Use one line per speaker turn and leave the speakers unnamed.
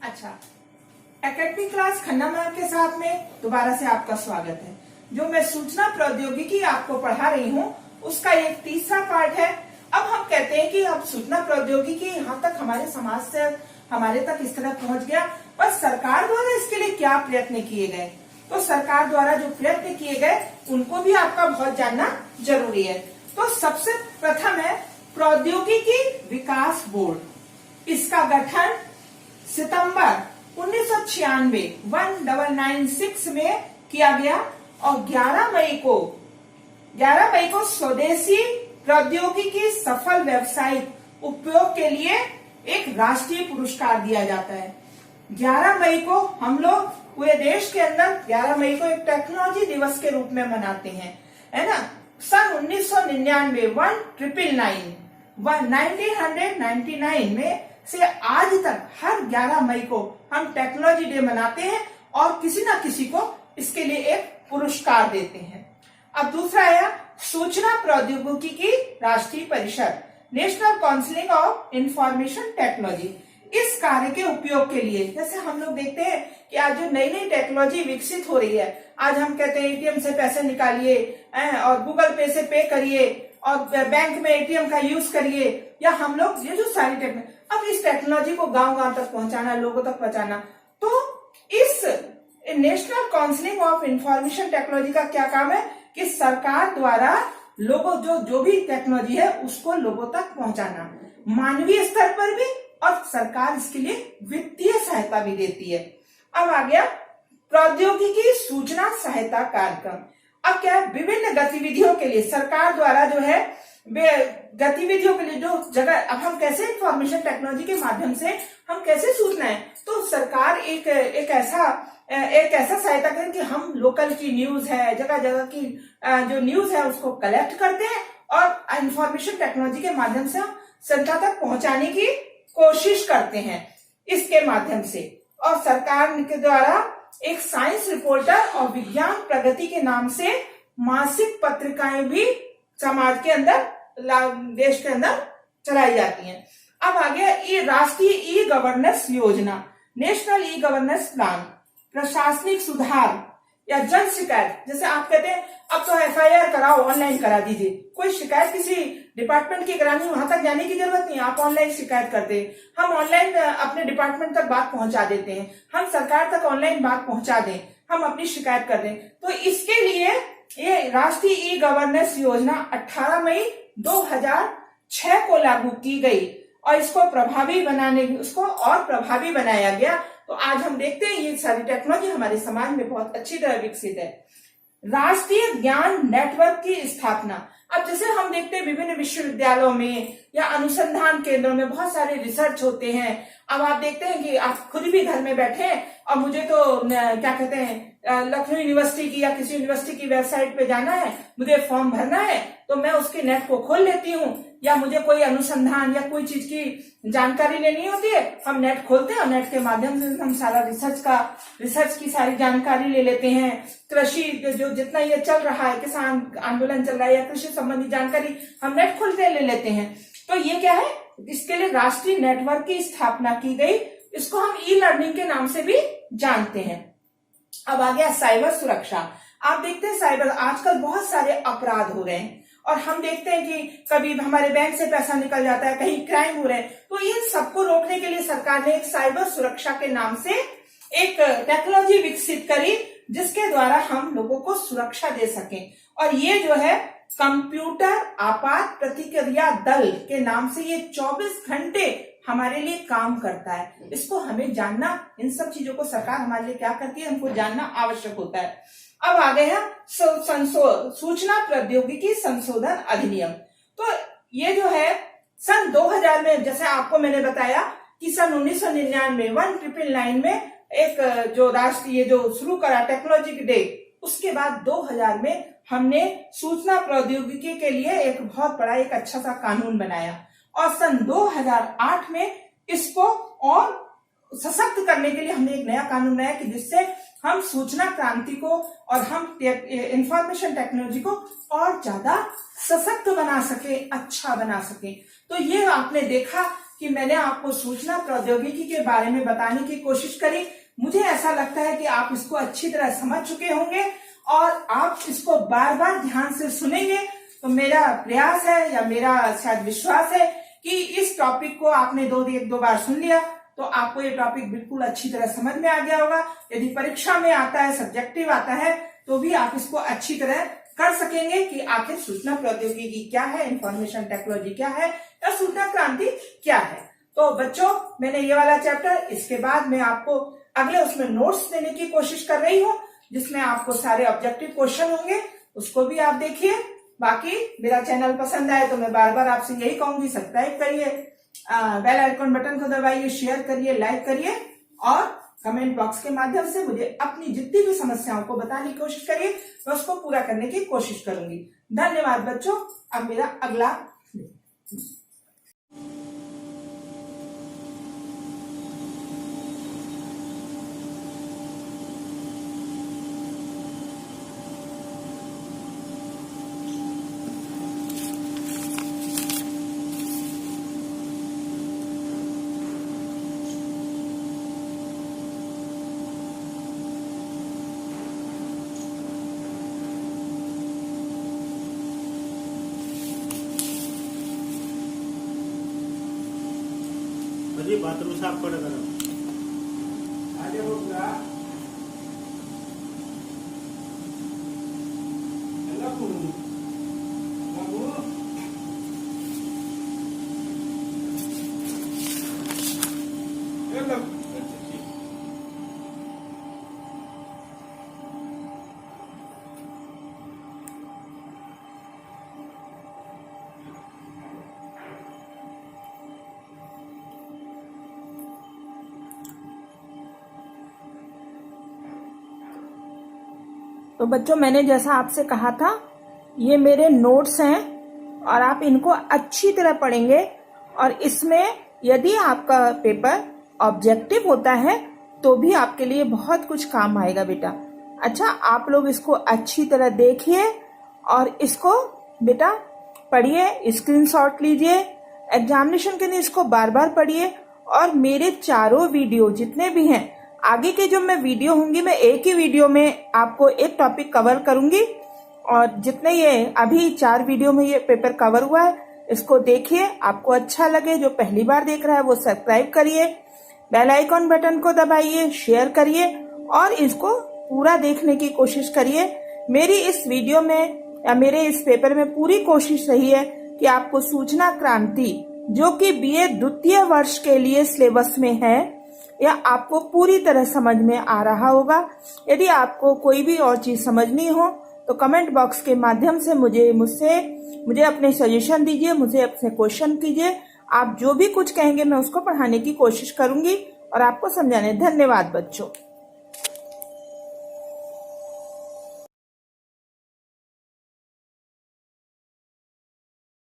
अच्छा, academic class Khanna ma'am के साथ में दोबारा से आपका स्वागत है। जो मैं सूचना प्रौद्योगिकी आपको पढ़ा रही हूँ उसका एक तीसरा पार्ट है। अब हम कहते हैं कि अब सूचना प्रौद्योगिकी यहाँ तक हमारे समाज से हमारे तक इस तरह पहुंच गया, पर सरकार द्वारा इसके लिए क्या प्रयत्न किए गए, तो सरकार द्वारा जो प्रयत्न किए गए उनको भी आपका बहुत जानना जरूरी है। तो सबसे प्रथम है प्रौद्योगिकी विकास बोर्ड। इसका गठन सितंबर 1996 में किया गया और 11 मई को स्वदेशी प्रौद्योगिकी सफल व्यावसायिक उपयोग के लिए एक राष्ट्रीय पुरस्कार दिया जाता है। 11 मई को हम लोग पूरे देश के अंदर 11 मई को एक टेक्नोलॉजी दिवस के रूप में मनाते हैं, है ना। सन 1999 में से आज तक हर 11 मई को हम टेक्नोलॉजी डे मनाते हैं और किसी ना किसी को इसके लिए एक पुरस्कार देते हैं। अब दूसरा है सूचना प्रौद्योगिकी की राष्ट्रीय परिषद, national council of information technology. इस कार्य के उपयोग के लिए जैसे हम लोग देखते हैं कि आज जो नई नई टेक्नोलॉजी विकसित हो रही है, आज हम कहते हैं एटीएम से पैसे निकालिए और गूगल पे से पे करिए और बैंक में एटीएम का यूज करिए, या हम लोग ये जो सारी टेक्नोलॉजी, अब इस टेक्नोलॉजी को गांव-गांव तक पहुंचाना, लोगों तक पहुंचाना, तो इस national council of information technology का क्या काम है कि सरकार द्वारा लोगों जो भी टेक्नोलॉजी है उसको लोगों तक पहुंचाना, मानवीय स्तर पर भी, और सरकार इसके लिए वित्तीय सहायता भी देती है। अब आ गया प्रौद्योगिकी सूचना सहायता कार्यक्रम। अब क्या है, विभिन्न गतिविधियों के लिए सरकार द्वारा जो है गतिविधियों के लिए जो जगह, अब हम कैसे इंफॉर्मेशन टेक्नोलॉजी के माध्यम से हम कैसे सूचनाएं, तो सरकार एक ऐसा सहायता करें कि हम लोकल की न्यूज है, जगह जगह की जो न्यूज है उसको कलेक्ट करते हैं और इंफॉर्मेशन टेक्नोलॉजी के माध्यम से हम जनता तक पहुंचाने की कोशिश करते हैं इसके माध्यम से। और सरकार के द्वारा एक साइंस रिपोर्टर और विज्ञान प्रगति के नाम से मासिक पत्रिकाएं भी समाज के अंदर, देश के अंदर चलाई जाती हैं। अब आ गया ये राष्ट्रीय ई गवर्नेंस योजना, नेशनल ई गवर्नेंस प्लान, प्रशासनिक सुधार या जन शिकायत। जैसे आप कहते हैं अब तो एफआईआर कराओ, ऑनलाइन करा दीजिए, कोई शिकायत किसी डिपार्टमेंट की करानी, वहां तक जाने की जरूरत नहीं, आप ऑनलाइन शिकायत करते हैं, हम ऑनलाइन अपने डिपार्टमेंट तक बात पहुंचा देते हैं, हम सरकार तक ऑनलाइन बात पहुंचा दें, हम अपनी शिकायत कर दें। तो इसके लिए ये राष्ट्रीय ई गवर्नेंस योजना 18 मई 2006 को लागू की गई और इसको और प्रभावी बनाया गया। तो आज हम देखते हैं ये सारी टेक्नोलॉजी हमारे समाज में बहुत अच्छी तरह विकसित है। राष्ट्रीय ज्ञान नेटवर्क की स्थापना। अब जैसे हम देखते हैं विभिन्न विश्वविद्यालयों में या अनुसंधान केंद्रों में बहुत सारे रिसर्च होते हैं। अब आप देखते हैं कि आप खुद भी घर में बैठे हैं और मुझे तो क्या कहते हैं लखनऊ यूनिवर्सिटी की या किसी यूनिवर्सिटी की वेबसाइट पे जाना है, मुझे फॉर्म भरना है, तो मैं उसके नेट को खोल लेती हूँ, या मुझे कोई अनुसंधान या कोई चीज की जानकारी लेनी होती है, हम नेट खोलते हैं और नेट के माध्यम से हम सारा रिसर्च की सारी जानकारी ले लेते हैं। कृषि जो जितना ये चल रहा है, किसान आंदोलन चल रहा है या कृषि संबंधी जानकारी हम नेट खोलते ले लेते हैं। तो ये क्या है, इसके लिए राष्ट्रीय नेटवर्क की स्थापना की गई, इसको हम ई लर्निंग के नाम से भी जानते हैं। अब आ गया साइबर सुरक्षा। आप देखते हैं साइबर आजकल बहुत सारे अपराध हो रहे हैं और हम देखते हैं कि कभी हमारे बैंक से पैसा निकल जाता है, कहीं क्राइम हो रहे हैं। तो इन सबको रोकने के लिए सरकार ने एक साइबर सुरक्षा के नाम से एक टेक्नोलॉजी विकसित करी जिसके द्वारा हम लोगों को सुरक्षा दे सकें, और ये जो है कंप्यूटर आपात प्रतिक्रिया दल के नाम से ये 24 घंटे हमारे लिए काम करता है। इसको हमें जानना, इन सब चीजों को सरकार हमारे लिए क्या करती है हमको जानना आवश्यक होता है। अब आ गए हैं सूचना प्रौद्योगिकी संशोधन अधिनियम। तो ये जो है सन 2000 में, जैसे आपको मैंने बताया कि सन 1999 में एक जो राष्ट्रीय जो शुरू करा टेक्नोलॉजी डे, उसके बाद 2000 में हमने सूचना प्रौद्योगिकी के लिए एक बहुत बड़ा एक अच्छा सा कानून बनाया और सन 2008 में इसको और सशक्त करने के लिए हमने एक नया कानून बनाया कि जिससे हम सूचना क्रांति को और हम इंफॉर्मेशन टेक्नोलॉजी को और ज्यादा सशक्त बना सके, अच्छा बना सके। तो ये आपने देखा कि मैंने आपको सूचना प्रौद्योगिकी के बारे में बताने की कोशिश करी। मुझे ऐसा लगता है कि आप इसको अच्छी तरह समझ चुके होंगे और आप इसको बार बार ध्यान से सुनेंगे। तो मेरा प्रयास है या मेरा शायद विश्वास है कि इस टॉपिक को आपने एक दो बार सुन लिया तो आपको ये टॉपिक बिल्कुल अच्छी तरह समझ में आ गया होगा। यदि परीक्षा में आता है, सब्जेक्टिव आता है, तो भी आप इसको अच्छी तरह कर सकेंगे कि आखिर सूचना प्रौद्योगिकी क्या है, इंफॉर्मेशन टेक्नोलॉजी क्या है या सूचना क्रांति क्या है। तो बच्चों, मैंने ये वाला चैप्टर, इसके बाद मैं आपको अगले उसमें नोट्स देने की कोशिश कर रही हूँ जिसमें आपको सारे ऑब्जेक्टिव क्वेश्चन होंगे, उसको भी आप देखिए। बाकी मेरा चैनल पसंद आए तो मैं बार बार आपसे यही कहूंगी, सब्सक्राइब करिए, बेल आइकॉन बटन को दबाइए, शेयर करिए, लाइक करिए और कमेंट बॉक्स के माध्यम से मुझे अपनी जितनी भी समस्याओं को बताने की कोशिश करिए, मैं उसको पूरा करने की कोशिश करूंगी। धन्यवाद बच्चों। अब मेरा अगला
हजी बाथरूम साफ कर करो
आगे होगा तो बच्चों, मैंने जैसा आपसे कहा था, ये मेरे नोट्स हैं और आप इनको अच्छी तरह पढ़ेंगे और इसमें यदि आपका पेपर ऑब्जेक्टिव होता है तो भी आपके लिए बहुत कुछ काम आएगा बेटा। अच्छा, आप लोग इसको अच्छी तरह देखिए और इसको बेटा पढ़िए, स्क्रीनशॉट लीजिए, एग्जामिनेशन के लिए इसको बार बार पढ़िए। और मेरे चारों वीडियो जितने भी हैं, आगे के जो मैं वीडियो होंगी, मैं एक ही वीडियो में आपको एक टॉपिक कवर करूंगी और जितने ये अभी 4 वीडियो में ये पेपर कवर हुआ है, इसको देखिए। आपको अच्छा लगे, जो पहली बार देख रहा है वो सब्सक्राइब करिए, बेल आइकॉन बटन को दबाइए, शेयर करिए और इसको पूरा देखने की कोशिश करिए। मेरी इस वीडियो में या मेरे इस पेपर में पूरी कोशिश रही है कि आपको सूचना क्रांति, जो कि बीए द्वितीय वर्ष के लिए सिलेबस में है, यह आपको पूरी तरह समझ में आ रहा होगा। यदि आपको कोई भी और चीज समझनी हो तो कमेंट बॉक्स के माध्यम से मुझे अपने सजेशन दीजिए, मुझे अपने क्वेश्चन कीजिए। आप जो भी कुछ कहेंगे मैं उसको पढ़ाने की कोशिश करूंगी और आपको समझाने। धन्यवाद बच्चों।